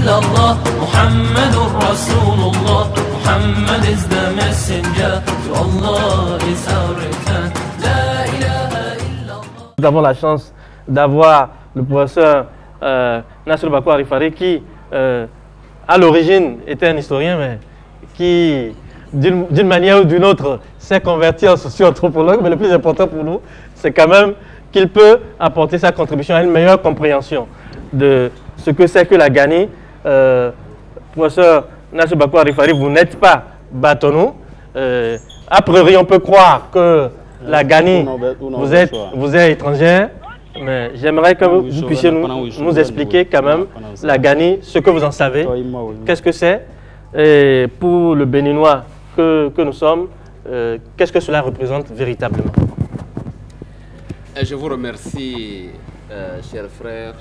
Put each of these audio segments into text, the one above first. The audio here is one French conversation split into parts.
إلا الله محمد رسول الله Muhammad is the messenger to Allah is our return La ilaha illallah. Nous avons la chance d'avoir le professeur Nasser Bakou Arifari qui à l'origine était un historien mais qui d'une manière ou d'une autre s'est converti en socio-anthropologue, mais le plus important pour nous c'est quand même qu'il peut apporter sa contribution à une meilleure compréhension de ce que c'est que la Ghanie. Professeur Nasser Bakou Arifari, vous n'êtes pas Batonou. A priori, on peut croire que la Ghanie, vous êtes étrangère, mais j'aimerais que vous puissiez nous expliquer quand même la Ghanie, ce que vous en savez, qu'est-ce que c'est, et pour le Béninois que nous sommes, qu'est-ce que cela représente véritablement. Je vous remercie, chers frères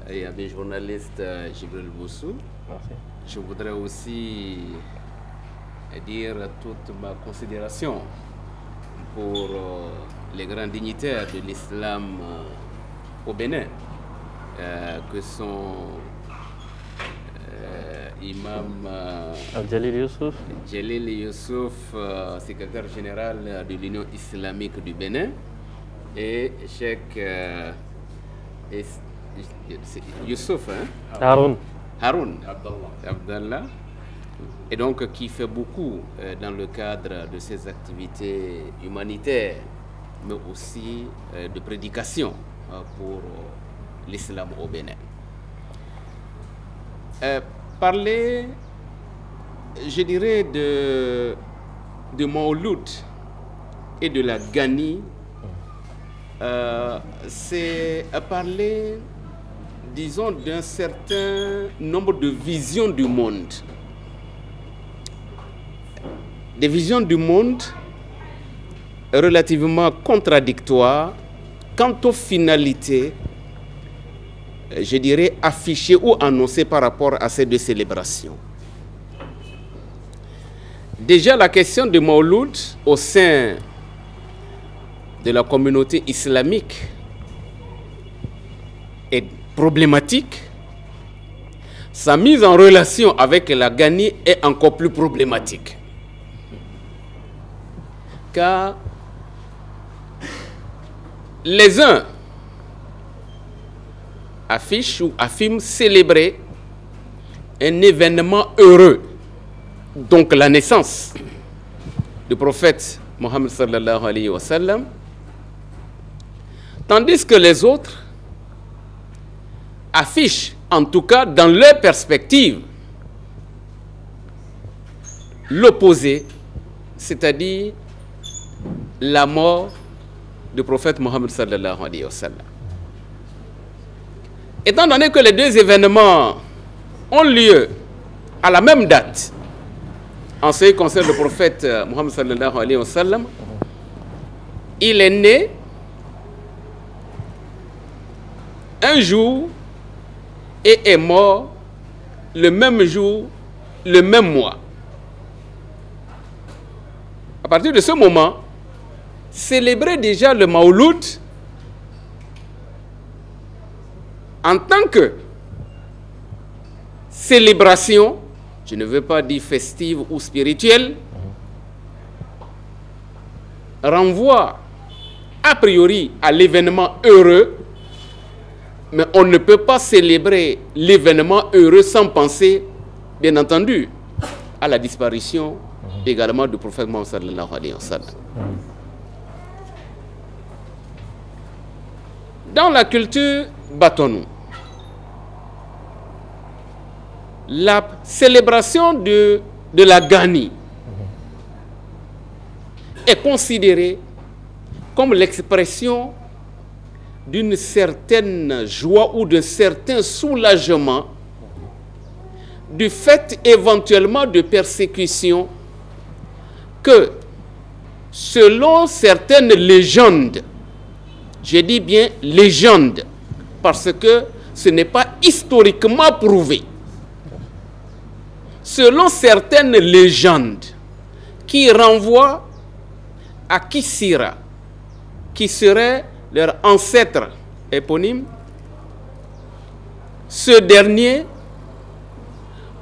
et amis journalistes Jibril Boussou. Merci. Je voudrais aussi dire toute ma considération pour les grands dignitaires de l'islam au Bénin, que sont Imam Djelil Youssouf, secrétaire général de l'Union islamique du Bénin, et Cheikh Youssouf, Haroun Abdallah, et donc qui fait beaucoup dans le cadre de ses activités humanitaires, mais aussi de prédication pour l'islam au Bénin. Parler, je dirais, de Mawlud et de la Ghanie, c'est parler, disons, d'un certain nombre de visions du monde. Des visions du monde relativement contradictoires quant aux finalités, je dirais, affichées ou annoncées par rapport à ces deux célébrations. Déjà, la question de Mawlud au sein de la communauté islamique est problématique. Sa mise en relation avec la Ghanie est encore plus problématique. Car les uns affichent ou affirment célébrer un événement heureux, donc la naissance du prophète Mohammed sallallahu alayhi wa sallam, tandis que les autres affichent, en tout cas dans leur perspective, l'opposé, c'est-à-dire la mort du prophète Mohammed sallallahu alayhi wa sallam. Étant donné que les deux événements ont lieu à la même date, en ce qui concerne le prophète Mohammed sallallahu alayhi wa sallam, il est né un jour et est mort le même jour, le même mois. À partir de ce moment, célébrer déjà le Mawlud en tant que célébration, je ne veux pas dire festive ou spirituelle, renvoie a priori à l'événement heureux, mais on ne peut pas célébrer l'événement heureux sans penser, bien entendu, à la disparition également du prophète Mohammed sallallahu alayhi wa sallam. Dans la culture Batonou, la célébration de la Ghanie est considérée comme l'expression d'une certaine joie ou d'un certain soulagement du fait éventuellement de persécution que, selon certaines légendes, je dis bien légende, parce que ce n'est pas historiquement prouvé, selon certaines légendes qui renvoient à Kisira, qui serait leur ancêtre éponyme, ce dernier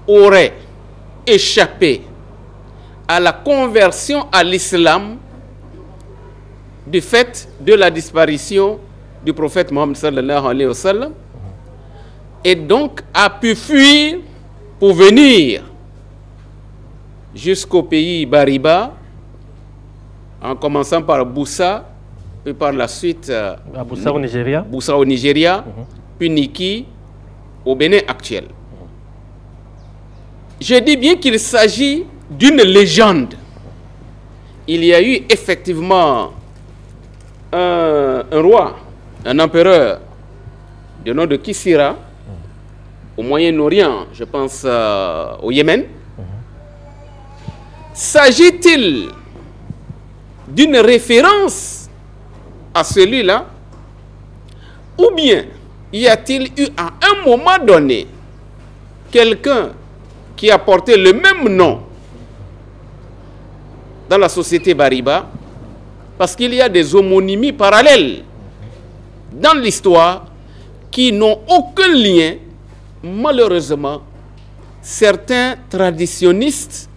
aurait échappé à la conversion à l'islam du fait de la disparition du prophète Mohammed sallallahu alayhi wa sallam, et donc a pu fuir pour venir jusqu'au pays Bariba, en commençant par Boussa, puis par la suite Boussa au Nigeria. Boussa au Nigeria, puis Niki au Bénin actuel. Je dis bien qu'il s'agit d'une légende. Il y a eu effectivement un roi, un empereur du nom de Kisira, au Moyen-Orient, je pense au Yémen. S'agit-il d'une référence à celui-là, ou bien y a-t-il eu à un moment donné quelqu'un qui a porté le même nom dans la société Bariba, parce qu'il y a des homonymies parallèles dans l'histoire qui n'ont aucun lien. Malheureusement, certains traditionnistes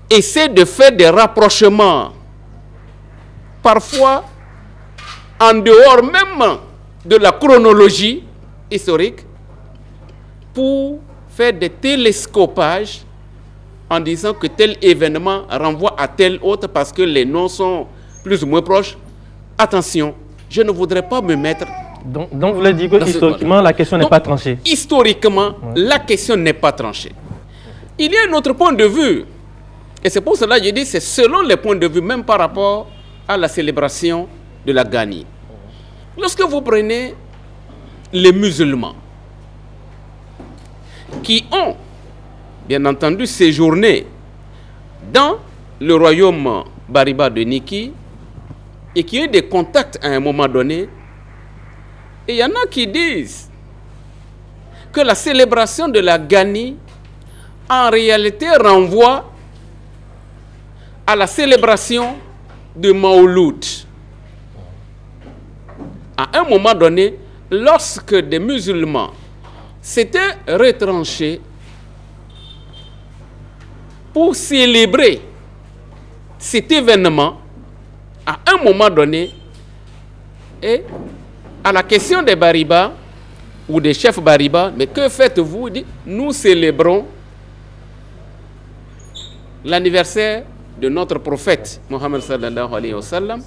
essaient de faire des rapprochements, parfois en dehors même de la chronologie historique, pour faire des télescopages en disant que tel événement renvoie à tel autre parce que les noms sont plus ou moins proches. Attention, je ne voudrais pas me mettre... Donc vous voulez dire que historiquement, la question n'est pas tranchée. Historiquement, la question n'est pas tranchée. Il y a un autre point de vue. Et c'est pour cela que je dis c'est selon les points de vue, même par rapport à la célébration de la Gani. Lorsque vous prenez les musulmans qui ont, bien entendu, séjourné dans le royaume Bariba de Niki et qui ont eu des contacts à un moment donné, et il y en a qui disent que la célébration de la Gani en réalité renvoie à la célébration de Mauloud. À un moment donné, lorsque des musulmans s'étaient retranchés pour célébrer cet événement, à un moment donné, et à la question des Bariba ou des chefs Bariba, mais que faites-vous? Il dit, nous célébrons l'anniversaire de notre prophète Mohammed sallallahu alayhi wa sallam,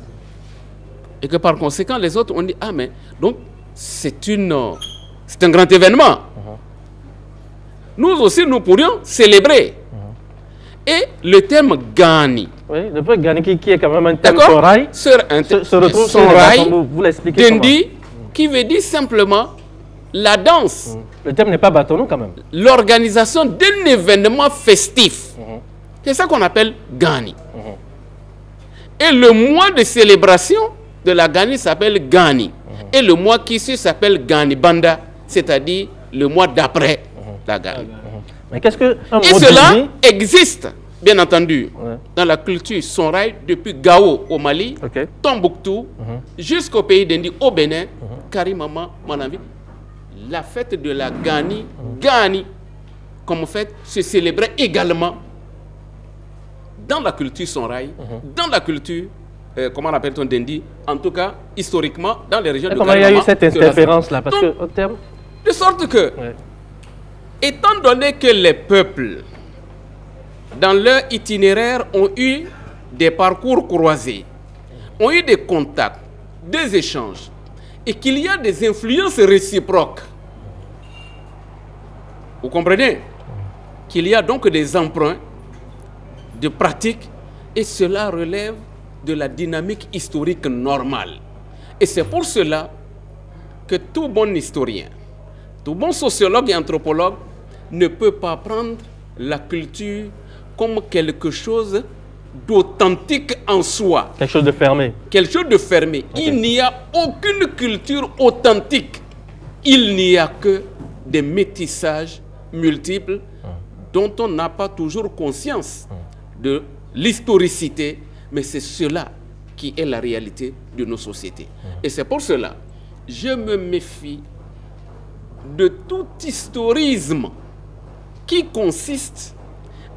et que par conséquent les autres ont dit, ah mais donc c'est un grand événement. Nous aussi nous pourrions célébrer. Et le terme Gani, oui, le terme Gani qui est quand même un terme Soraï, se retrouve sur les bâtons. Vous l'expliquez comment? Dendi, qui veut dire simplement la danse. Le terme n'est pas bâtonneau quand même. L'organisation d'un événement festif. C'est ça qu'on appelle Gani. Et le mois de célébration de la Gani s'appelle Gani. Et le mois qui suit s'appelle Gani Banda, c'est-à-dire le mois d'après la Gani. Mais qu'est-ce que et cela existe, bien entendu, dans la culture Sonrai depuis Gao au Mali, Tombouctou, jusqu'au pays d'Indi au Bénin, Karimama, mon ami. La fête de la Gani, Gani, comme fête, se célébrait également dans la culture Sonrai, dans la culture, comment l'appelle-t-on d'Indi, en tout cas, historiquement, dans les régions de Karimama. Comment il y a eu cette interférence-là? Parce que, au terme... De sorte que... Étant donné que les peuples, dans leur itinéraire, ont eu des parcours croisés, ont eu des contacts, des échanges, et qu'il y a des influences réciproques, vous comprenez? Qu'il y a donc des emprunts de pratiques, et cela relève de la dynamique historique normale. Et c'est pour cela que tout bon historien, tout bon sociologue et anthropologue ne peut pas prendre la culture comme quelque chose d'authentique en soi. Quelque chose de fermé. Quelque chose de fermé. Okay. Il n'y a aucune culture authentique. Il n'y a que des métissages multiples dont on n'a pas toujours conscience de l'historicité, mais c'est cela qui est la réalité de nos sociétés. Et c'est pour cela que je me méfie de tout historisme qui consiste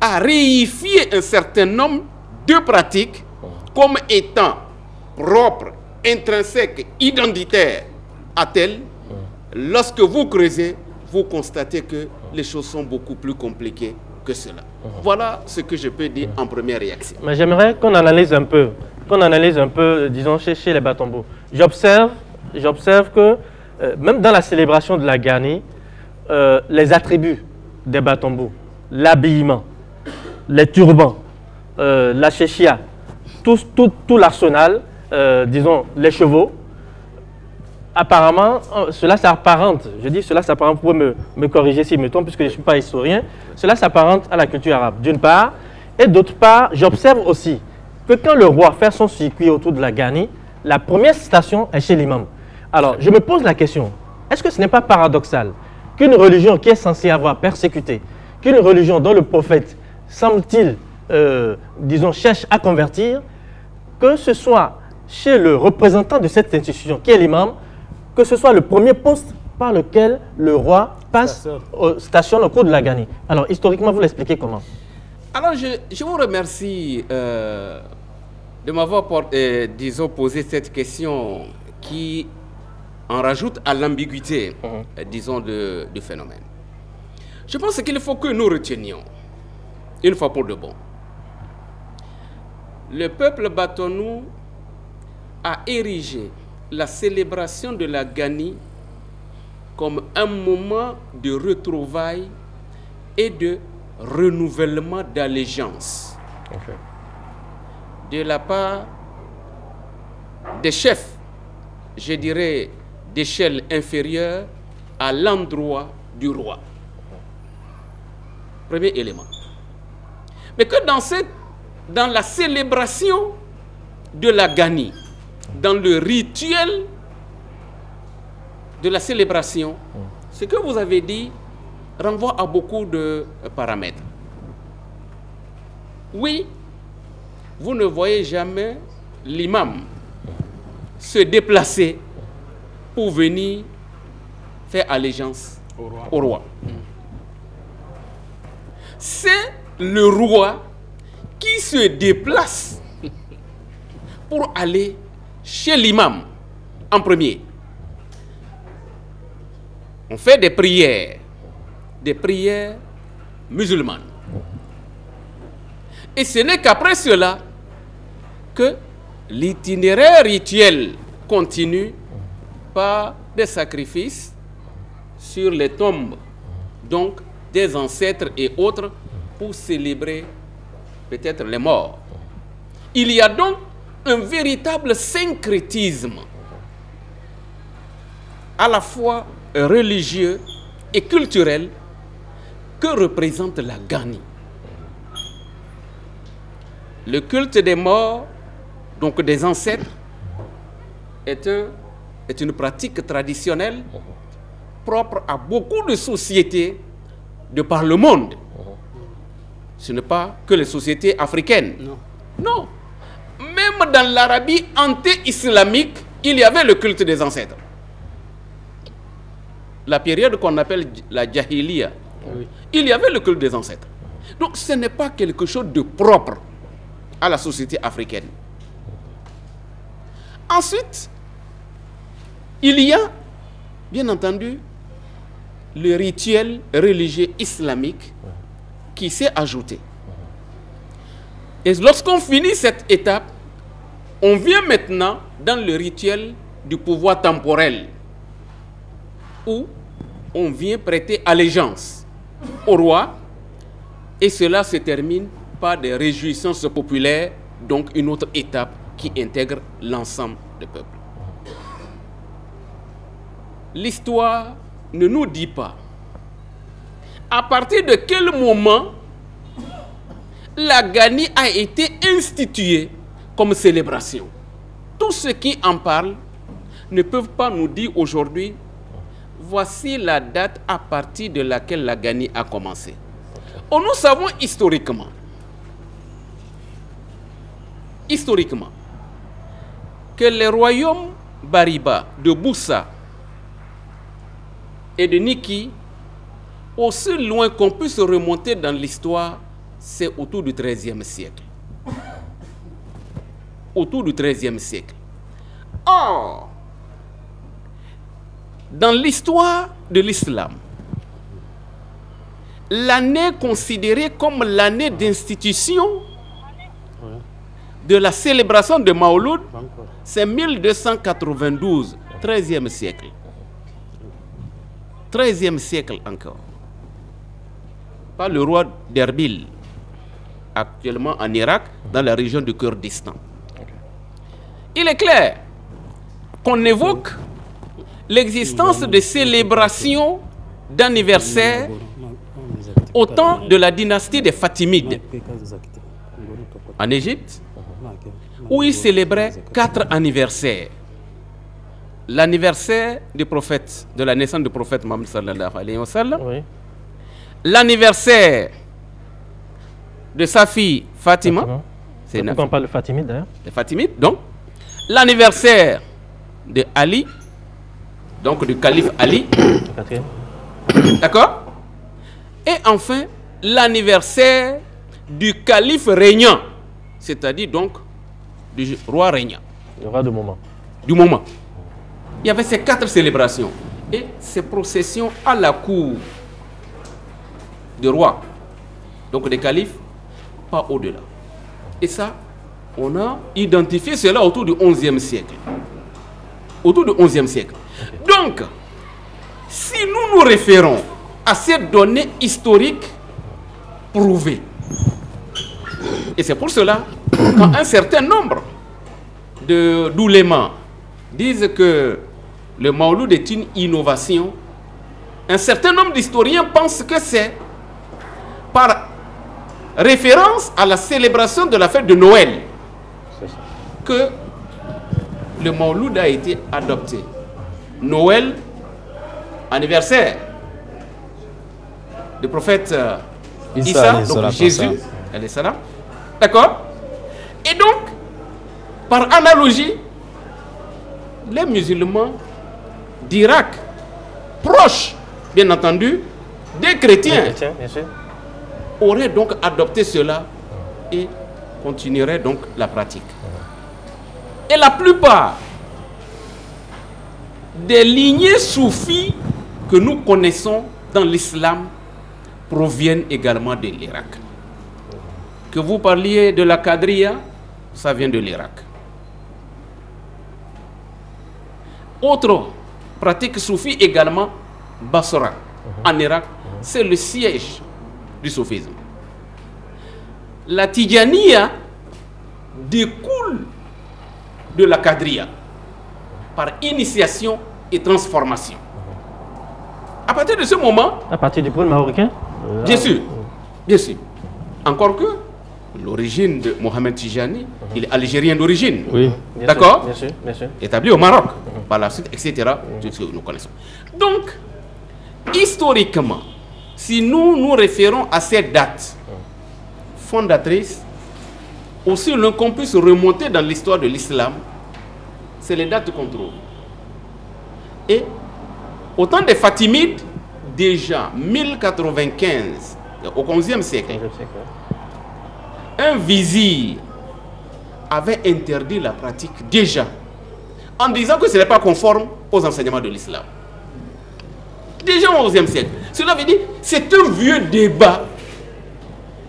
à réifier un certain nombre de pratiques comme étant propres, intrinsèques, identitaires à telles. Lorsque vous creusez, vous constatez que les choses sont beaucoup plus compliquées que cela. Voilà ce que je peux dire en première réaction. Mais j'aimerais qu'on analyse un peu, disons, chez les Batombo. J'observe que même dans la célébration de la Gani, les attributs des Batombo, l'habillement, les turbans, la chéchia, tout l'arsenal, disons, les chevaux, apparemment, cela s'apparente, vous pouvez me corriger si je me trompe, puisque je ne suis pas historien, cela s'apparente à la culture arabe, d'une part, et d'autre part, j'observe aussi que quand le roi fait son circuit autour de la Gani, la première station est chez l'imam. Alors, je me pose la question, est-ce que ce n'est pas paradoxal qu'une religion qui est censée avoir persécuté, qu'une religion dont le prophète, semble-t-il, disons, cherche à convertir, que ce soit chez le représentant de cette institution, qui est l'imam, que ce soit le premier poste par lequel le roi stationne au cours de la Gani. Alors, historiquement, vous l'expliquez comment? Alors, je vous remercie de m'avoir disons, posé cette question qui en rajoute à l'ambiguïté, disons, du phénomène. Je pense qu'il faut que nous retenions, une fois pour de bon, le peuple Batonou a érigé la célébration de la Gani comme un moment de retrouvailles et de renouvellement d'allégeance de la part des chefs, je dirais, d'échelle inférieure à l'endroit du roi. Premier élément. Mais que dans la célébration de la Gani, dans le rituel de la célébration, ce que vous avez dit renvoie à beaucoup de paramètres. Oui, vous ne voyez jamais l'imam se déplacer pour venir faire allégeance au roi. C'est le roi qui se déplace pour aller chez l'imam en premier. On fait des prières musulmanes. Et ce n'est qu'après cela que l'itinéraire rituel continue par des sacrifices sur les tombes, donc des ancêtres et autres, pour célébrer peut-être les morts. Il y a donc un véritable syncrétisme, à la fois religieux et culturel, que représente la Gani. Le culte des morts, donc des ancêtres, est une pratique traditionnelle propre à beaucoup de sociétés de par le monde. Ce n'est pas que les sociétés africaines. Non. Même dans l'Arabie anté-islamique, il y avait le culte des ancêtres. La période qu'on appelle la Jahiliya, il y avait le culte des ancêtres. Donc ce n'est pas quelque chose de propre à la société africaine. Ensuite, il y a, bien entendu, le rituel religieux islamique qui s'est ajouté. Et lorsqu'on finit cette étape, on vient maintenant dans le rituel du pouvoir temporel, où on vient prêter allégeance au roi, et cela se termine par des réjouissances populaires, donc une autre étape qui intègre l'ensemble du peuple. L'histoire ne nous dit pas à partir de quel moment la Gani a été instituée comme célébration. Tous ceux qui en parlent ne peuvent pas nous dire aujourd'hui voici la date à partir de laquelle la Gani a commencé. Oh, nous savons historiquement que les royaumes Bariba de Boussa et de Niki, aussi loin qu'on puisse remonter dans l'histoire, c'est autour du XIIIe siècle. Autour du XIIIe siècle. Or, dans l'histoire de l'islam, l'année considérée comme l'année d'institution de la célébration de Mawlud, c'est 1292, 13e siècle. 13e siècle encore. Par le roi d'Erbil, actuellement en Irak, dans la région du Kurdistan. Il est clair qu'on évoque l'existence de célébrations d'anniversaire au temps de la dynastie des Fatimides en Égypte, où ils célébraient 4 anniversaires. L'anniversaire du prophète, de la naissance du prophète Mohammed sallallahu alayhi wa sallam, Oui. l'anniversaire de sa fille Fatima, c'est Pourquoi on parle de Fatimide d'ailleurs? les Fatimides, donc l'anniversaire de Ali, donc du calife Ali, Le quatrième. d'accord? Et enfin, l'anniversaire du calife régnant, c'est-à-dire donc du roi régnant, Le roi de moment. du moment. Il y avait ces 4 célébrations et ces processions à la cour du roi, donc des califes, pas au-delà. Et ça, on a identifié cela autour du XIe siècle. Autour du XIe siècle. Donc, si nous nous référons à ces données historiques prouvées, et c'est pour cela quand un certain nombre d'oulémas disent que le Mawlud est une innovation, un certain nombre d'historiens pensent que c'est par référence à la célébration de la fête de Noël C'est ça. que le Mawlud a été adopté. Noël, anniversaire du prophète Issa, donc Jésus, alayhi salam. D'accord? Et donc, par analogie, les musulmans d'Irak, proches, bien entendu, des chrétiens, Bien sûr. auraient donc adopté cela et continueraient donc la pratique. Et la plupart des lignées soufis que nous connaissons dans l'islam proviennent également de l'Irak. Que vous parliez de la Qadriya, ça vient de l'Irak. Autre pratique soufie également, Basra, en Irak, c'est le siège du soufisme. La Tidjaniya découle de la Qadriya par initiation et transformation. À partir de ce moment, À partir du pôle marocain? bien sûr, bien sûr. Encore que l'origine de Mohamed Tijani, il est algérien d'origine. Oui. Bien D'accord? sûr, Bien sûr, bien sûr. Établi au Maroc, par la suite, etc. Tout ce que nous connaissons. Donc, historiquement, si nous nous référons à ces dates fondatrices, aussi loin qu'on puisse remonter dans l'histoire de l'islam, c'est les dates qu'on trouve. Et au temps des Fatimides, déjà 1095, au XIe siècle, un vizir avait interdit la pratique déjà, en disant que ce n'est pas conforme aux enseignements de l'islam. Déjà au XIe siècle. Cela veut dire que c'est un vieux débat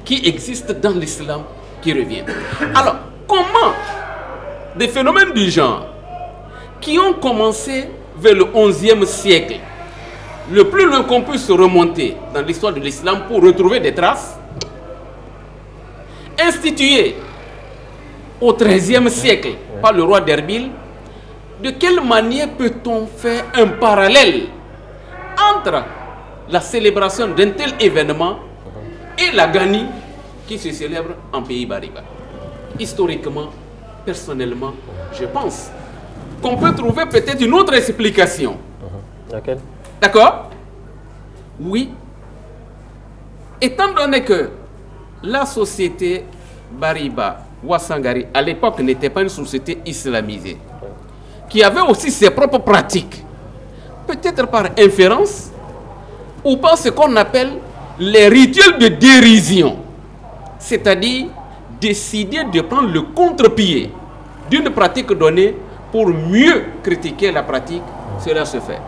qui existe dans l'islam qui revient. Alors, comment des phénomènes du genre qui ont commencé vers le XIe siècle, le plus loin qu'on puisse remonter dans l'histoire de l'islam pour retrouver des traces, institués au XIIIe siècle par le roi d'Erbil, de quelle manière peut-on faire un parallèle entre la célébration d'un tel événement et la Gani qui se célèbre en pays Bariba? Historiquement, personnellement, je pense qu'on peut trouver peut-être une autre explication. Laquelle? D'accord? Oui. Étant donné que la société Bariba, Ouassangari, à l'époque n'était pas une société islamisée, qui avait aussi ses propres pratiques, peut-être par inférence, ou par ce qu'on appelle les rituels de dérision. C'est-à-dire décider de prendre le contre-pied d'une pratique donnée pour mieux critiquer la pratique, cela se fait.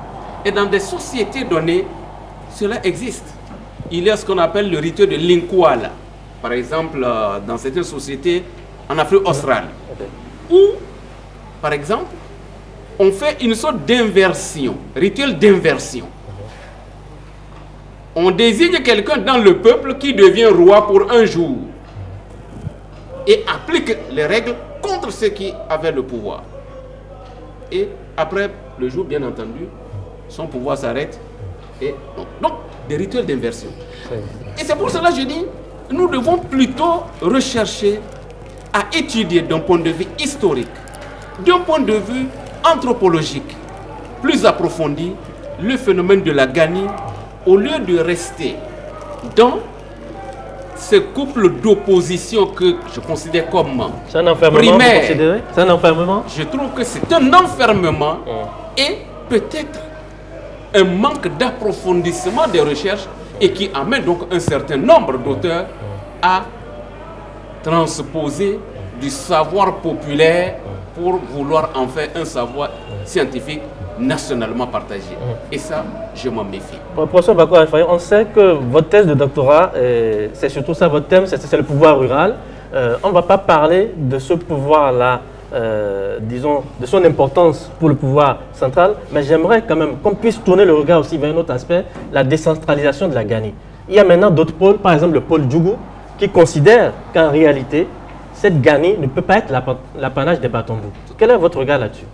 Et dans des sociétés données, cela existe. Il y a ce qu'on appelle le rituel de l'inkwala. Par exemple, dans certaines sociétés en Afrique australe, où, par exemple, on fait une sorte d'inversion, rituel d'inversion. On désigne quelqu'un dans le peuple qui devient roi pour un jour et applique les règles contre ceux qui avaient le pouvoir. Et après le jour, bien entendu, son pouvoir s'arrête. Et donc, des rituels d'inversion. Et c'est pour cela que je dis, nous devons plutôt rechercher à étudier d'un point de vue historique, d'un point de vue anthropologique, plus approfondi, le phénomène de la Gani, au lieu de rester dans ce couple d'opposition que je considère comme c'est un enfermement, primaire. C'est un enfermement. Je trouve que c'est un enfermement et peut-être un manque d'approfondissement des recherches et qui amène donc un certain nombre d'auteurs à transposer du savoir populaire pour vouloir en faire un savoir scientifique nationalement partagé. Et ça, je m'en méfie. Professeur Bako Arifaye, on sait que votre thèse de doctorat, c'est surtout ça, votre thème, c'est le pouvoir rural. On ne va pas parler de ce pouvoir-là, disons, de son importance pour le pouvoir central, mais j'aimerais quand même qu'on puisse tourner le regard aussi vers un autre aspect, la décentralisation de la Gani. Il y a maintenant d'autres pôles, par exemple le pôle Djougou, qui considère qu'en réalité, cette Gani ne peut pas être l'apanage des Batombou. Quel est votre regard là-dessus?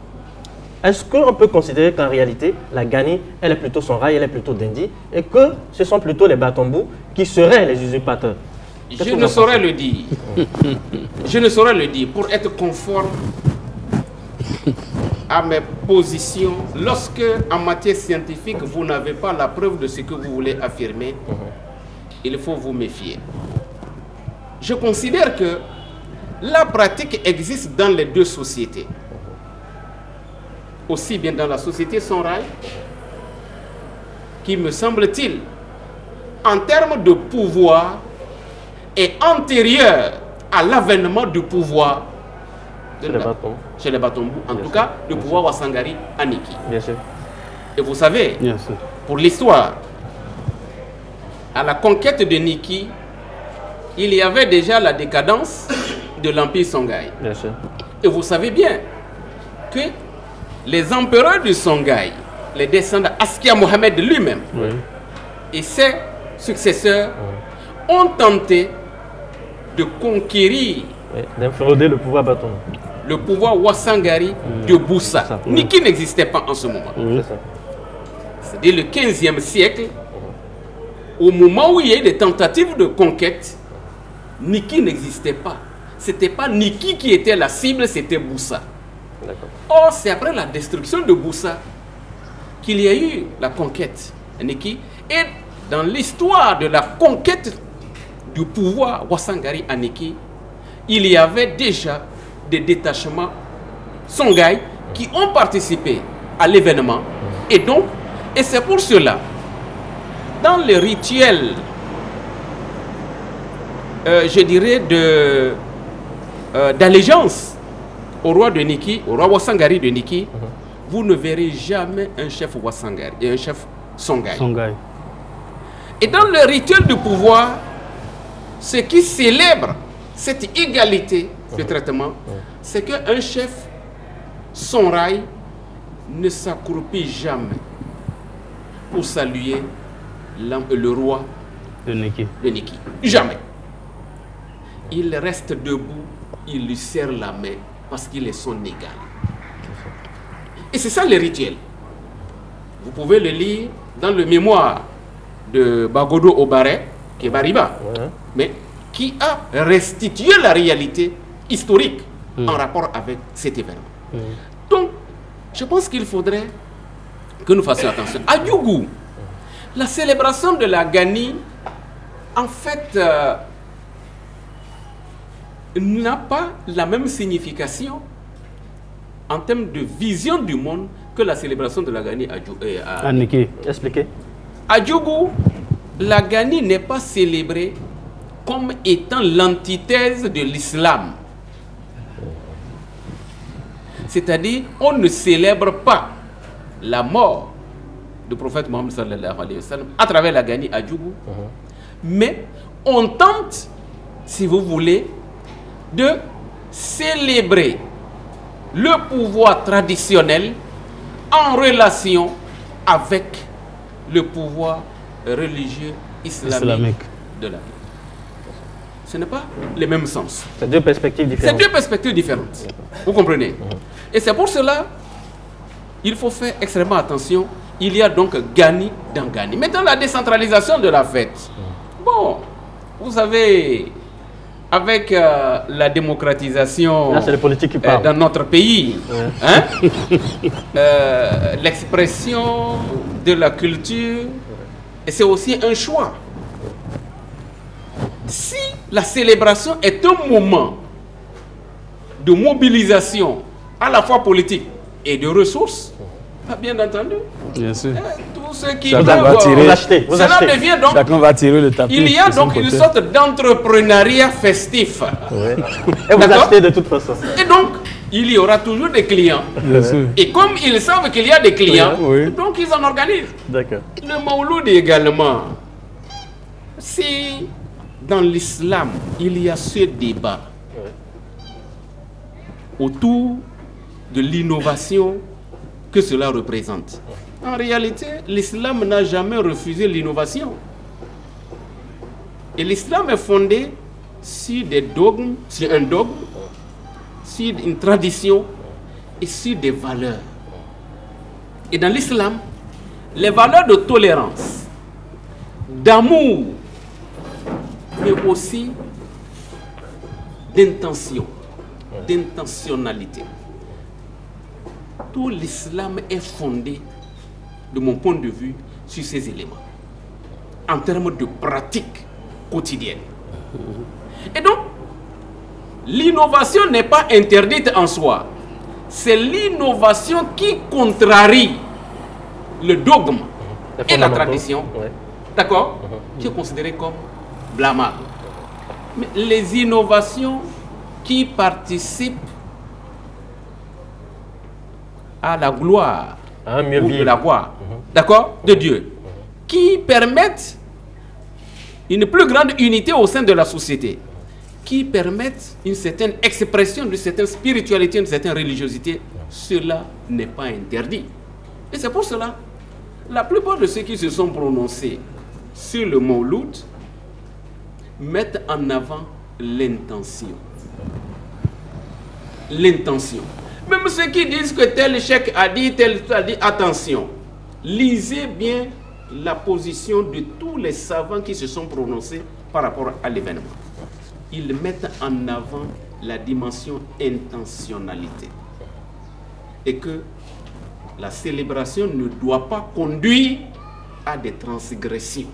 Est-ce qu'on peut considérer qu'en réalité, la Gani, elle est plutôt son rail, elle est plutôt d'Indi, et que ce sont plutôt les Batombou qui seraient les usurpateurs? Je ne saurais le dire. Je ne saurais le dire pour être conforme à mes positions. Lorsque, en matière scientifique, vous n'avez pas la preuve de ce que vous voulez affirmer, il faut vous méfier. Je considère que la pratique existe dans les deux sociétés. Aussi bien dans la société Sonrai, qui me semble-t-il, en termes de pouvoir, est antérieur à l'avènement du pouvoir chez les Batombou, en tout cas le pouvoir Wassangari à Niki. Bien sûr. Et vous savez, pour l'histoire, à la conquête de Niki, il y avait déjà la décadence de l'Empire Songhai. Bien sûr. Et vous savez bien que les empereurs du Songhai, les descendants Askia Mohamed lui-même et ses successeurs ont tenté de conquérir d'inféoder le pouvoir Batombou. Le pouvoir Wassangari de Boussa. Niki n'existait pas en ce moment. C'est dès le 15e siècle, au moment où il y a eu des tentatives de conquête, Niki n'existait pas. Ce n'était pas Niki qui était la cible, c'était Boussa. Or, c'est après la destruction de Boussa qu'il y a eu la conquête Niki. Et dans l'histoire de la conquête du pouvoir Wassangari à Niki, il y avait déjà des détachements Songhai qui ont participé à l'événement. Et donc, et c'est pour cela, dans les rituels, je dirais, d'allégeance au roi de Niki, au roi Wassangari de Niki, vous ne verrez jamais un chef Wassangari et un chef Songhai. Et dans le rituel du pouvoir, ce qui célèbre cette égalité de traitement, c'est qu'un chef Songhai ne s'accroupit jamais pour saluer le roi de Niki. Jamais. Il reste debout, il lui serre la main parce qu'il est son égal. Et c'est ça le rituel. Vous pouvez le lire dans le mémoire de Bagodo Obare, qui est Bariba, mais qui a restitué la réalité historique en rapport avec cet événement. Donc, je pense qu'il faudrait que nous fassions attention. À Djougou, la célébration de la Gani, en fait, n'a pas la même signification en termes de vision du monde que la célébration de la Gani à Niki. Expliquez. À Djougou, la Gani n'est pas célébrée comme étant l'antithèse de l'islam. C'est-à-dire, on ne célèbre pas la mort du prophète Mohammed sallallahu alayhi wa sallam à travers la Gani à Djougou, mais on tente, si vous voulez, de célébrer le pouvoir traditionnel en relation avec le pouvoir religieux islamique de la vie. Ce n'est pas le même sens. C'est deux perspectives différentes. C'est deux perspectives différentes. Vous comprenez? Et c'est pour cela il faut faire extrêmement attention. Il y a donc Gani dans Gani. Maintenant, la décentralisation de la fête. Bon, vous savez, avec la démocratisation là, c'est les politiques qui parlent. dans notre pays, hein, l'expression de la culture, et c'est aussi un choix. Si la célébration est un moment de mobilisation à la fois politique et de ressources, bien entendu, bien sûr, tous ceux qui chacun va tirer, vous cela achetez. devient donc, chacun va tirer le tapis. il y a de son donc une côté. sorte d'entrepreneuriat festif. Ouais. Et vous D'accord. achetez de toute façon. Et donc, il y aura toujours des clients. Bien sûr. Et comme ils savent qu'il y a des clients, Oui. donc ils en organisent. D'accord. Le Mawlud également. Si dans l'islam, il y a ce débat autour de l'innovation que cela représente. En réalité, l'islam n'a jamais refusé l'innovation. Et l'islam est fondé sur des dogmes, sur un dogme, sur une tradition et sur des valeurs. Et dans l'islam, les valeurs de tolérance, d'amour, mais aussi d'intention, d'intentionnalité. Tout l'islam est fondé, de mon point de vue, sur ces éléments, en termes de pratique quotidienne. Et donc, l'innovation n'est pas interdite en soi. C'est l'innovation qui contrarie le dogme et la tradition, d'accord, qui est considérée comme blâmable. Mais les innovations qui participent à la gloire, À un mieux ou de vivre. la gloire, d'accord, de Dieu, qui permettent une plus grande unité au sein de la société, qui permettent une certaine expression d'une certaine spiritualité, d'une certaine religiosité, cela n'est pas interdit. Et c'est pour cela, la plupart de ceux qui se sont prononcés sur le Mawlud mettent en avant l'intention. L'intention. Même ceux qui disent que tel cheikh a dit, tel a dit, attention, lisez bien la position de tous les savants qui se sont prononcés par rapport à l'événement. Ils mettent en avant la dimension intentionnalité. Et que la célébration ne doit pas conduire à des transgressions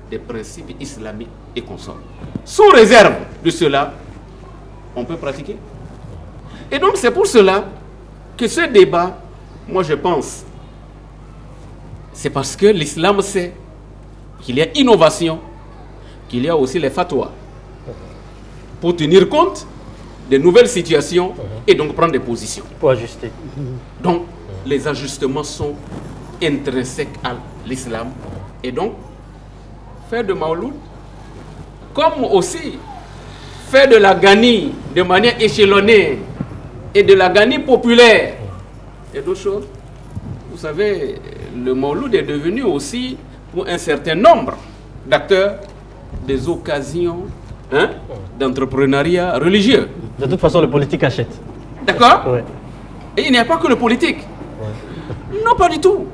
des principes islamiques et consorts. Sous réserve de cela, on peut pratiquer. Et donc c'est pour cela que ce débat, moi je pense, c'est parce que l'islam sait qu'il y a innovation, qu'il y a aussi les fatwas, pour tenir compte des nouvelles situations et donc prendre des positions. Pour ajuster. Donc les ajustements sont intrinsèques à l'islam. Et donc, faire de Mawlud, comme aussi faire de la Gani de manière échelonnée et de la Gani populaire et d'autres choses. Vous savez, le Mawlud est devenu aussi, pour un certain nombre d'acteurs, des occasions d'entrepreneuriat religieux. De toute façon, le politique achète. D'accord? Ouais. Et il n'y a pas que le politique. Non, pas du tout.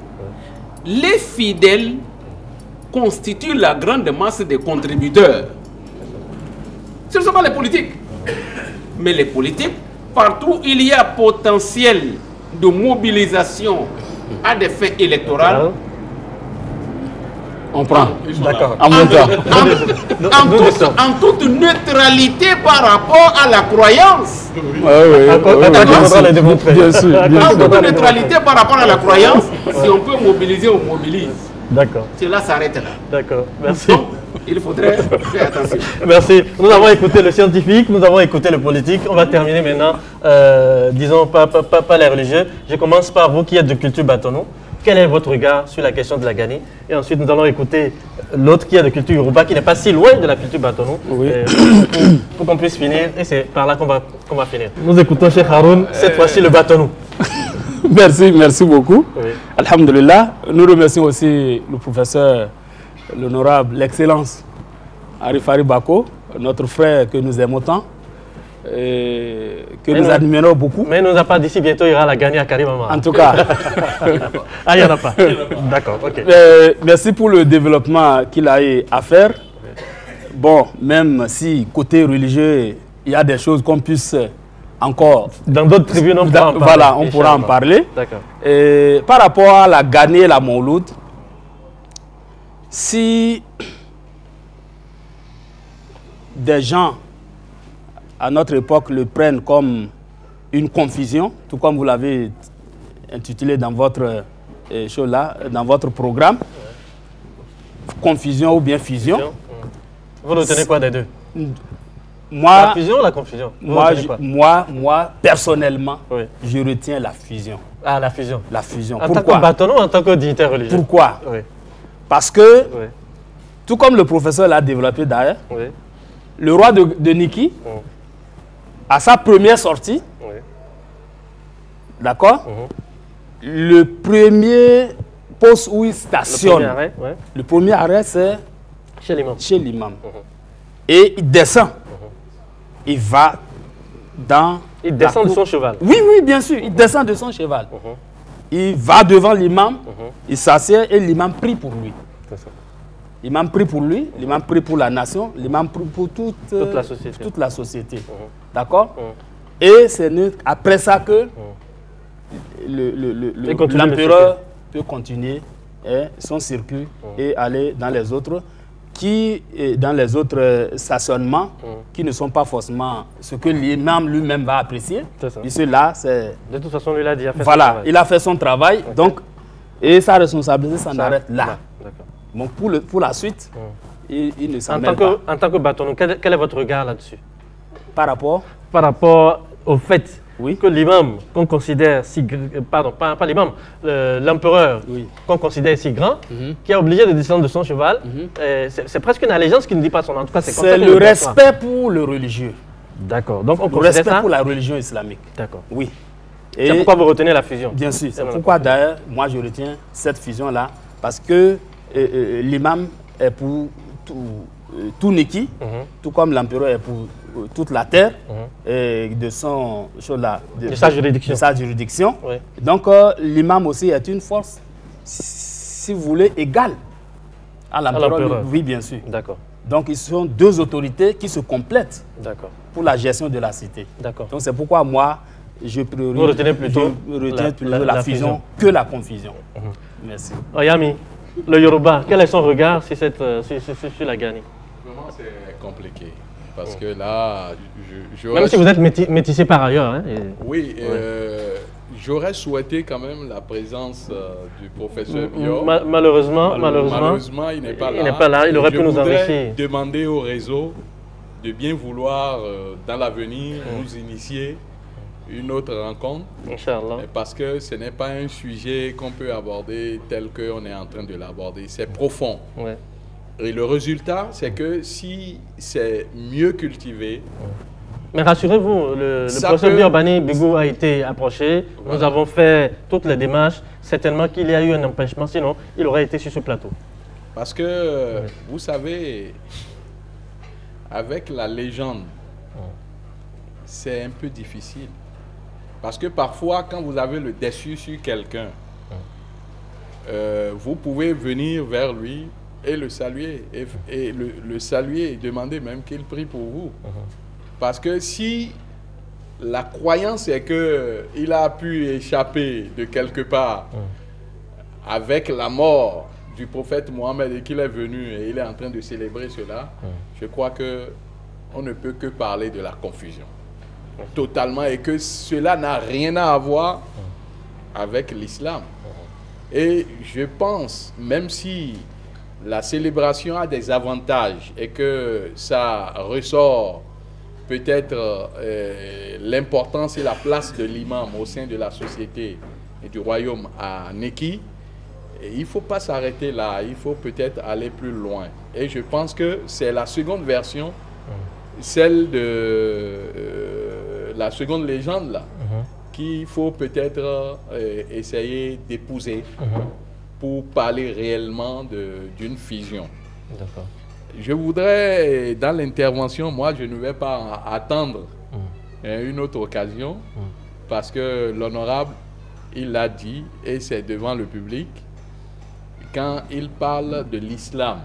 Les fidèles constituent la grande masse des contributeurs. Ce ne sont pas les politiques. Mais les politiques, partout où il y a potentiel de mobilisation à des fins électorales, On prend. D'accord. En montant. en toute neutralité par rapport à la croyance. On va les démontrer. Bien sûr. Bien En sûr. toute neutralité par rapport à la croyance, si on peut mobiliser, on mobilise. D'accord. Cela s'arrête là. D'accord. Merci. Donc, il faudrait faire attention. Merci. Nous avons écouté le scientifique, nous avons écouté le politique. On va terminer maintenant, disons, pas les religieux. Je commence par vous qui êtes de culture Batono. Quel est votre regard sur la question de la Gani? Et ensuite, nous allons écouter l'autre qui est de culture Yoruba, qui n'est pas si loin de la culture Batono, Oui. pour qu'on puisse finir. Et c'est par là qu'on va finir. Nous écoutons Cheikh Haroun, cette fois-ci le Batono. Merci beaucoup. Oui. Alhamdulillah. Nous remercions aussi le professeur, l'honorable, l'excellence Arifari Bako, notre frère que nous aimons tant, que nous admirons beaucoup. Mais il ne nous a pas dit si bientôt il y aura la Gani à Karimama. En tout cas. Ah, il n'y en a pas. D'accord, ok. Merci pour le développement qu'il a eu à faire. Bon, même si côté religieux, il y a des choses qu'on puisse encore... Dans d'autres tribunes, on pourra en parler. Voilà, on pourra en parler. D'accord. Par rapport à la Gani et la Mouloud, si des gens à notre époque le prennent comme une confusion, tout comme vous l'avez intitulé dans votre dans votre programme, confusion ou bien fusion. Vous retenez quoi des deux? Moi, la fusion ou la confusion? Moi, personnellement, oui, je retiens la fusion. Ah, la fusion. La fusion. En Pourquoi? tant que bâtonneau ou en tant que dignitaire religieux? Pourquoi? Oui. Parce que, Oui. tout comme le professeur l'a développé d'ailleurs, Oui. le roi de Niki, à sa première sortie, Oui. d'accord, le premier poste où il stationne, le premier arrêt, c'est chez l'imam. Chez l'imam. Et il descend. Il va dans... Il descend de son cheval. Oui, oui, bien sûr. Il descend de son cheval. Il va devant l'imam, il s'assied et l'imam prie pour lui. L'imam prie pour lui, l'imam prie pour la nation, l'imam prie pour toute la société. D'accord? Et c'est après ça que l'empereur peut continuer son circuit et aller dans les autres stationnements qui ne sont pas forcément ce que l'imam lui-même va apprécier. Puisque là, c'est... De toute façon, lui, il a déjà fait son travail. travail. Il a fait son travail, donc, et sa responsabilité s'en arrête là. Donc pour la suite, il ne s'en mêle pas. En tant que bâtonneau, quel est votre regard là-dessus? Par rapport au fait que l'imam qu'on considère si... Pardon, pas l'imam, l'empereur qu'on considère si grand, qui a obligé de descendre de son cheval, c'est presque une allégeance qui ne dit pas son nom. En tout cas, c'est le respect pour le religieux. D'accord. Donc on le respect pour la religion islamique. D'accord. Oui. C'est pourquoi vous retenez la fusion? Bien sûr. C'est pourquoi d'ailleurs, moi je retiens cette fusion-là, parce que l'imam est pour tout Niki, tout comme l'empereur est pour toute la terre de sa juridiction. Oui. Donc l'imam aussi est une force, si vous voulez, égale à l'empereur. Oui, bien sûr. D'accord. Donc ils sont deux autorités qui se complètent pour la gestion de la cité. D'accord. Donc c'est pourquoi moi, je retiens plutôt la fusion que la confusion. Merci. Oyami, le Yoruba, quel est son regard sur la Gani? Vraiment, c'est compliqué. Parce que là, même si vous êtes métissé par ailleurs. Hein, oui, j'aurais souhaité quand même la présence du professeur Biot. Malheureusement, il n'est pas là. Il n'est pas là, il aurait pu nous enrichir. Demander au réseau de bien vouloir, dans l'avenir, nous initier une autre rencontre. Inch'Allah. Parce que ce n'est pas un sujet qu'on peut aborder tel qu'on est en train de l'aborder. C'est profond. Ouais. Et le résultat, c'est que si c'est mieux cultivé... Mais rassurez-vous, le professeur Biobani Bigou a été approché. Voilà. Nous avons fait toutes les démarches. Certainement qu'il y a eu un empêchement, sinon il aurait été sur ce plateau. Parce que, vous savez, avec la légende, c'est un peu difficile. Parce que parfois, quand vous avez le dessus sur quelqu'un, vous pouvez venir vers lui et le saluer, et le saluer et demander même qu'il prie pour vous. Parce que si la croyance est qu'il a pu échapper de quelque part avec la mort du prophète Mohammed et qu'il est venu et il est en train de célébrer cela, je crois qu'on ne peut que parler de la confusion. Totalement, et que cela n'a rien à voir avec l'islam. Et je pense, même si la célébration a des avantages et que ça ressort peut-être l'importance et la place de l'imam au sein de la société et du royaume à Neki, il ne faut pas s'arrêter là, il faut peut-être aller plus loin. Et je pense que c'est la seconde version, celle de la seconde légende là, qu'il faut peut-être essayer d'épouser pour parler réellement d'une fusion. D'accord. Je voudrais, dans l'intervention, moi je ne vais pas attendre une autre occasion, parce que l'honorable, il l'a dit, et c'est devant le public, quand il parle de l'islam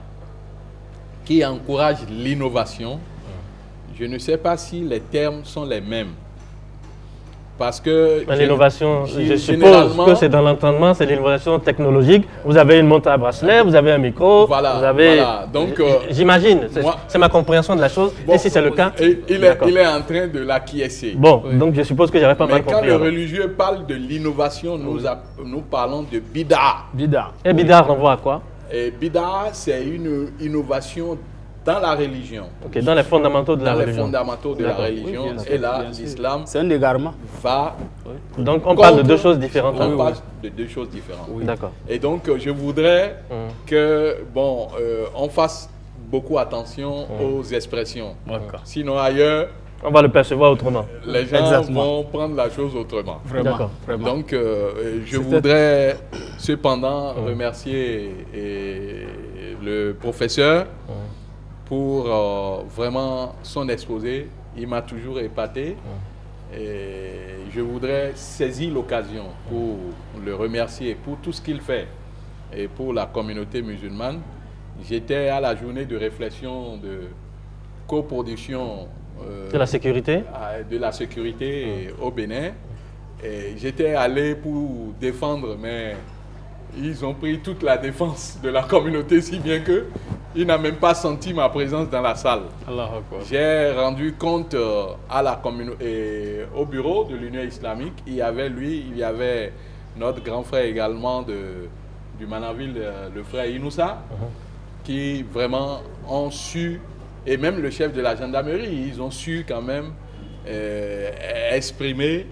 qui encourage l'innovation, je ne sais pas si les termes sont les mêmes. Parce que l'innovation, je suppose que c'est dans l'entendement, c'est l'innovation technologique. Vous avez une montre à bracelet, vous avez un micro, voilà, vous avez... Voilà. Donc, j'imagine, c'est ma compréhension de la chose. Bon, et si c'est le cas, il est en train de l'acquiescer. Bon, donc je suppose que j'avais pas mal compris. Mais quand le religieux parle de l'innovation, nous parlons de bida. Bida. Et bida renvoie à quoi? Et bida, c'est une innovation dans la religion. Ok, dans les fondamentaux de la religion. Dans les fondamentaux de la religion. Oui, et là, l'islam, c'est un égarement. Va. Donc on parle de deux choses différentes. On parle de deux choses différentes. Oui. D'accord. Et donc je voudrais que, bon, on fasse beaucoup attention aux expressions. Sinon ailleurs, on va le percevoir autrement. Les gens vont prendre la chose autrement. Vraiment. Donc je voudrais cependant remercier le professeur pour vraiment son exposé. Il m'a toujours épaté. Et je voudrais saisir l'occasion pour le remercier pour tout ce qu'il fait et pour la communauté musulmane. J'étais à la journée de réflexion de coproduction de la sécurité au Bénin. J'étais allé pour défendre, mais ils ont pris toute la défense de la communauté, si bien que il n'a même pas senti ma présence dans la salle. J'ai rendu compte à la communauté, au bureau de l'Union islamique. Il y avait notre grand frère également du Manaville, le frère Inoussa, qui vraiment ont su, et même le chef de la gendarmerie, ils ont su quand même exprimer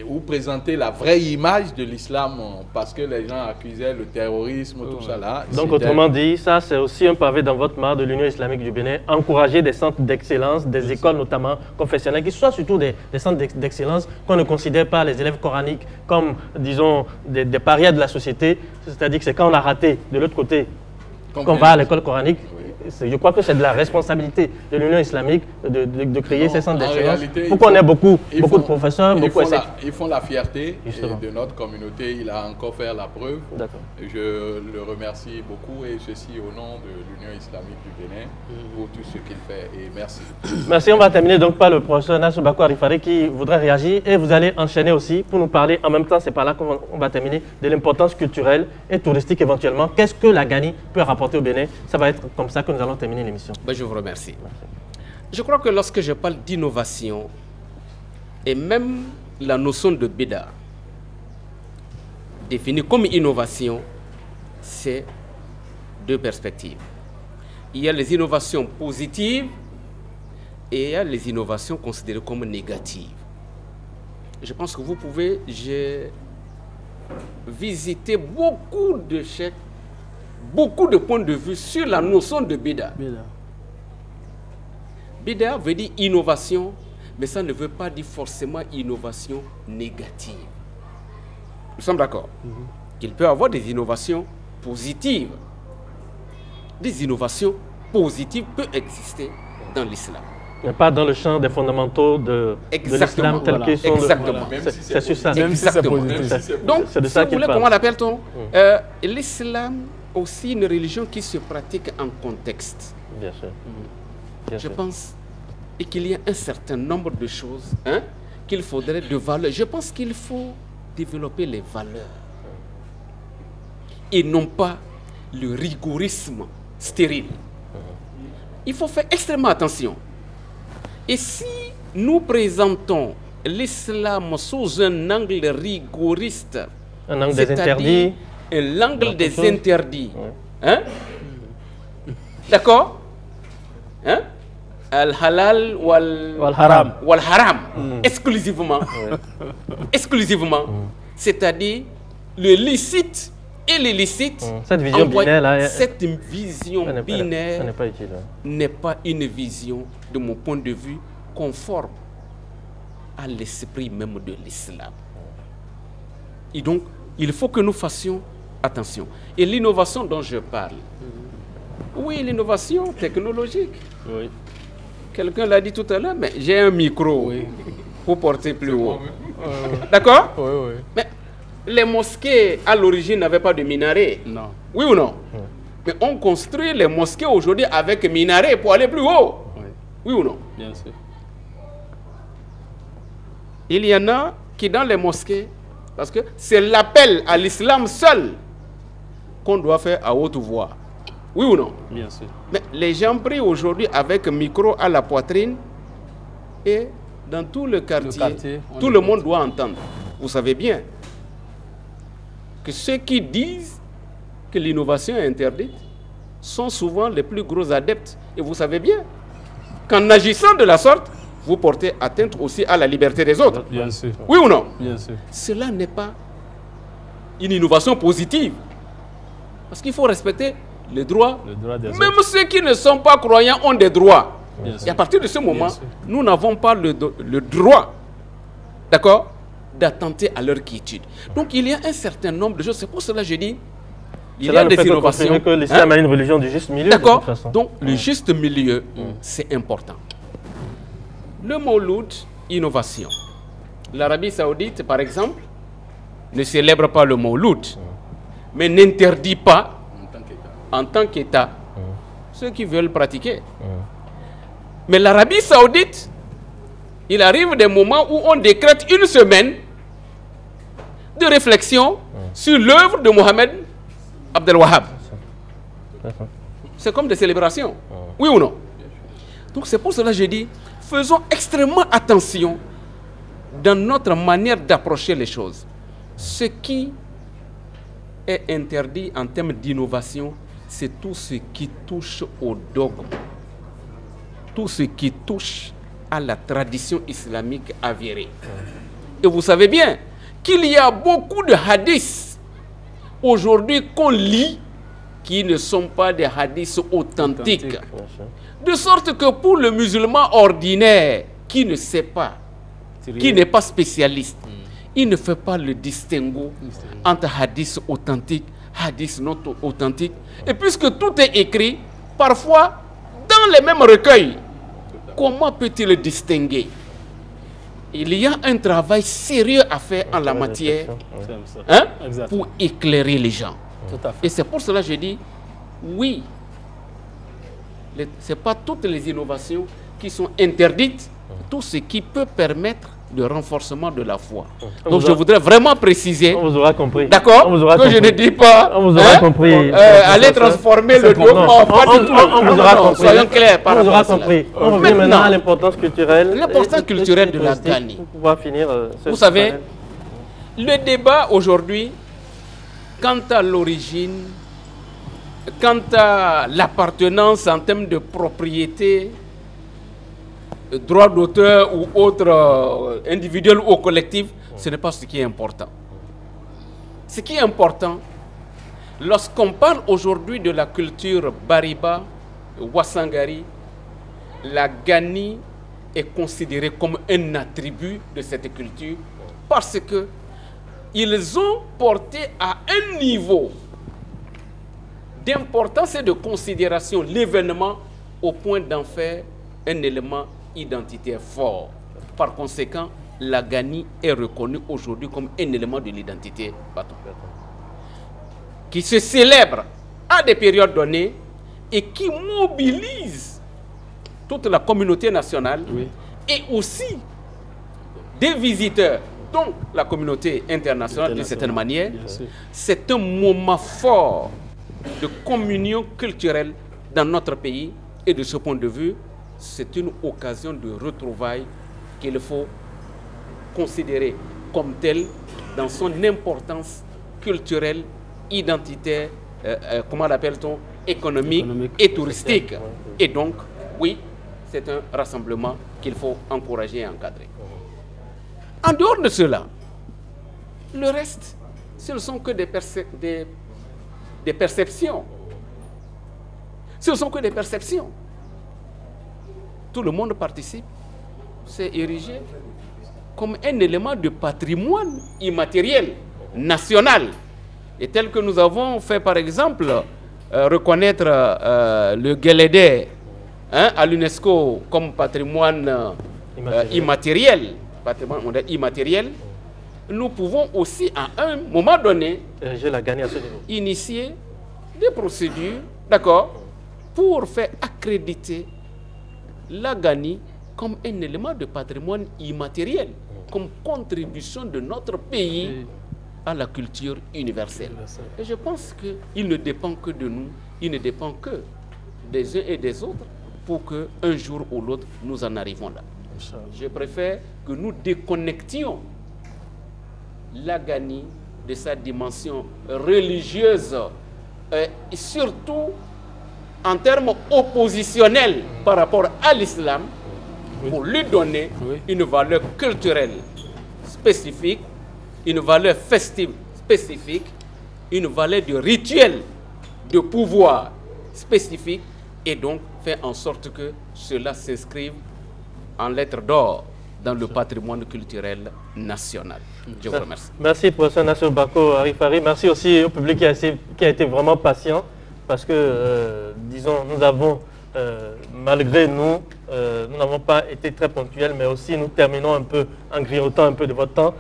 ou présenter la vraie image de l'islam, parce que les gens accusaient le terrorisme, tout ça là. Donc autrement dit, ça c'est aussi un pavé dans votre mare de l'Union islamique du Bénin, encourager des centres d'excellence, des écoles notamment confessionnelles, qui soient surtout des centres d'excellence, qu'on ne considère pas les élèves coraniques comme, disons, des parias de la société, c'est-à-dire que c'est quand on a raté de l'autre côté qu'on va à l'école coranique. Je crois que c'est de la responsabilité de l'Union islamique de créer ces centres d'excellence pour qu'on ait beaucoup de professeurs. Ils font la fierté de notre communauté. Il a encore fait la preuve. Je le remercie beaucoup, et ceci au nom de l'Union islamique du Bénin pour tout ce qu'il fait. Et merci. Merci. On va terminer donc par le professeur Nassou Bakou Arifare qui voudrait réagir, et vous allez enchaîner aussi pour nous parler en même temps, c'est par là qu'on va terminer, de l'importance culturelle et touristique éventuellement. Qu'est-ce que la Ghani peut rapporter au Bénin? Ça va être comme ça que nous allons terminer l'émission. Je vous remercie. Je crois que lorsque je parle d'innovation, et même la notion de bida, définie comme innovation, c'est deux perspectives. Il y a les innovations positives et il y a les innovations considérées comme négatives. Je pense que vous pouvez, j'ai visité beaucoup de chèques, beaucoup de points de vue sur la notion de bida. Bida veut dire innovation, mais ça ne veut pas dire forcément innovation négative. Nous sommes d'accord qu'il peut y avoir des innovations positives. Des innovations positives peuvent exister dans l'islam. Mais pas dans le champ des fondamentaux de l'islam tel qu'ils sont. Exactement. C'est sur ça. Même si c'est positif. Donc, c'est de ça qu'il parle. Comment l'appelle-t-on? L'islam aussi une religion qui se pratique en contexte. Bien sûr. Je pense qu'il y a un certain nombre de choses qu'il faudrait de valeurs. Je pense qu'il faut développer les valeurs et non pas le rigorisme stérile. Il faut faire extrêmement attention. Et si nous présentons l'islam sous un angle rigoriste. Un angle des interdits. L'angle des interdits. Hein? D'accord? Hein? Al-halal Wal-haram. Wal-haram. Exclusivement. Exclusivement. C'est-à-dire le licite et l'illicite. Cette vision binaire là. Cette vision binaire n'est pas utile. n'est pas une vision, de mon point de vue, conforme à l'esprit même de l'islam. Et donc, il faut que nous fassions attention. Et l'innovation dont je parle, oui, l'innovation technologique. Oui. Quelqu'un l'a dit tout à l'heure, mais j'ai un micro pour porter plus haut. D'accord? Oui, oui. Mais les mosquées, à l'origine, n'avaient pas de minaret. Non. Oui ou non? Mais on construit les mosquées aujourd'hui avec minaret pour aller plus haut. Oui. Oui ou non? Bien sûr. Il y en a qui, dans les mosquées, parce que c'est l'appel à l'islam seul qu'on doit faire à haute voix. Oui ou non? Bien sûr. Mais les gens prient aujourd'hui avec un micro à la poitrine et dans tout le quartier, tout le monde doit entendre. Vous savez bien que ceux qui disent que l'innovation est interdite sont souvent les plus gros adeptes. Et vous savez bien qu'en agissant de la sorte, vous portez atteinte aussi à la liberté des autres. Bien sûr. Oui ou non? Bien sûr. Cela n'est pas une innovation positive. Parce qu'il faut respecter les droits. Le droit des Même autres. ceux qui ne sont pas croyants ont des droits. Bien sûr. Et à partir de ce moment, sûr. nous n'avons pas le droit, d'accord, d'attenter à leur quiétude. Donc il y a un certain nombre de choses. C'est pour cela que je dis, il y Cela a ne des fait que innovations. confirmer que l'islam a une religion du juste milieu. D'accord. De toute façon. Donc le juste milieu, c'est important. Le Mawlud, innovation. L'Arabie Saoudite, par exemple, ne célèbre pas le Mawlud, mais n'interdit pas, en tant qu'État, ceux qui veulent pratiquer. Mais l'Arabie Saoudite, il arrive des moments où on décrète une semaine de réflexion sur l'œuvre de Mohamed Abdel Wahab. C'est comme des célébrations. Oui ou non? Donc c'est pour cela que je dis, faisons extrêmement attention dans notre manière d'approcher les choses. Ce qui est interdit en termes d'innovation, c'est tout ce qui touche au dogme, tout ce qui touche à la tradition islamique avérée. Et vous savez bien qu'il y a beaucoup de hadiths aujourd'hui qu'on lit qui ne sont pas des hadiths authentiques. De sorte que pour le musulman ordinaire qui ne sait pas, qui n'est pas spécialiste, il ne fait pas le distinguo entre hadiths authentiques, hadiths non authentiques. Et puisque tout est écrit, parfois dans les mêmes recueils, comment peut-il distinguer? Il y a un travail sérieux à faire en la matière, hein, pour éclairer les gens. Tout à fait. Et c'est pour cela que je dis, oui, ce n'est pas toutes les innovations qui sont interdites, tout ce qui peut permettre le renforcement de la foi. Donc je voudrais vraiment préciser, On vous aura compris. d'accord, On vous aura que je compris. ne dis pas, On vous aura compris. allez transformer le dogme en pas du tout. On vous aura compris. Soyons clairs par On vous rapport aura à cela. compris. On revient maintenant à l'importance culturelle. L'importance culturelle de la Ghanie. Pour pouvoir finir Vous savez, le débat aujourd'hui, quant à l'origine, quant à l'appartenance en termes de propriété, droit d'auteur ou autre individuel ou collectif, ce n'est pas ce qui est important. Ce qui est important, lorsqu'on parle aujourd'hui de la culture Bariba, Wassangari, la Ghanie est considérée comme un attribut de cette culture parce que ils ont porté à un niveau d'importance et de considération l'événement au point d'en faire un élément identitaire fort. Par conséquent, la Ghanie est reconnue aujourd'hui comme un élément de l'identité bateau, qui se célèbre à des périodes données et qui mobilise toute la communauté nationale et aussi des visiteurs, donc la communauté internationale d'une certaine manière. C'est un moment fort de communion culturelle dans notre pays et de ce point de vue, c'est une occasion de retrouvailles qu'il faut considéré comme tel dans son importance culturelle, identitaire, comment l'appelle-t-on, économique et touristique. Et donc, oui, c'est un rassemblement qu'il faut encourager et encadrer. En dehors de cela, le reste, ce ne sont que des perceptions. Ce ne sont que des perceptions. Tout le monde participe. C'est érigé comme un élément de patrimoine immatériel, national. Et tel que nous avons fait, par exemple, reconnaître le Guélédé à l'UNESCO comme patrimoine immatériel, nous pouvons aussi, à un moment donné, initier des procédures, d'accord, pour faire accréditer la Gani comme un élément de patrimoine immatériel, comme contribution de notre pays à la culture universelle. Et je pense qu'il ne dépend que de nous, il ne dépend que des uns et des autres pour qu'un jour ou l'autre, nous en arrivons là. Je préfère que nous déconnections la Gani de sa dimension religieuse et surtout en termes oppositionnels par rapport à l'islam, pour lui donner une valeur culturelle spécifique, une valeur festive spécifique, une valeur de rituel, de pouvoir spécifique, et donc faire en sorte que cela s'inscrive en lettres d'or dans le patrimoine culturel national. Je vous remercie. Merci, professeur Nassir Bako Arifari. Merci aussi au public qui a été vraiment patient, parce que, disons, nous avons, malgré nous, nous n'avons pas été très ponctuels, mais aussi nous terminons un peu en grignotant un peu de votre temps.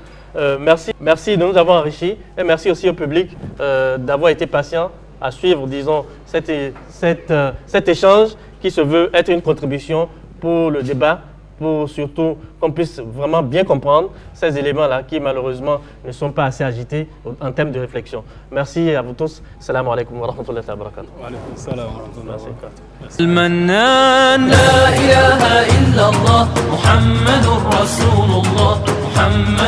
Merci de nous avoir enrichis, et merci aussi au public d'avoir été patient à suivre, disons, cet échange qui se veut être une contribution pour le débat, pour surtout qu'on puisse vraiment bien comprendre ces éléments-là qui malheureusement ne sont pas assez agités en termes de réflexion. Merci à vous tous. Salam alaikum wa rahmatullahi wa barakatuh. Wa alaikum salam wa rahmatullahi wa barakatuh. المنان لا إله إلا الله محمد رسول الله محمد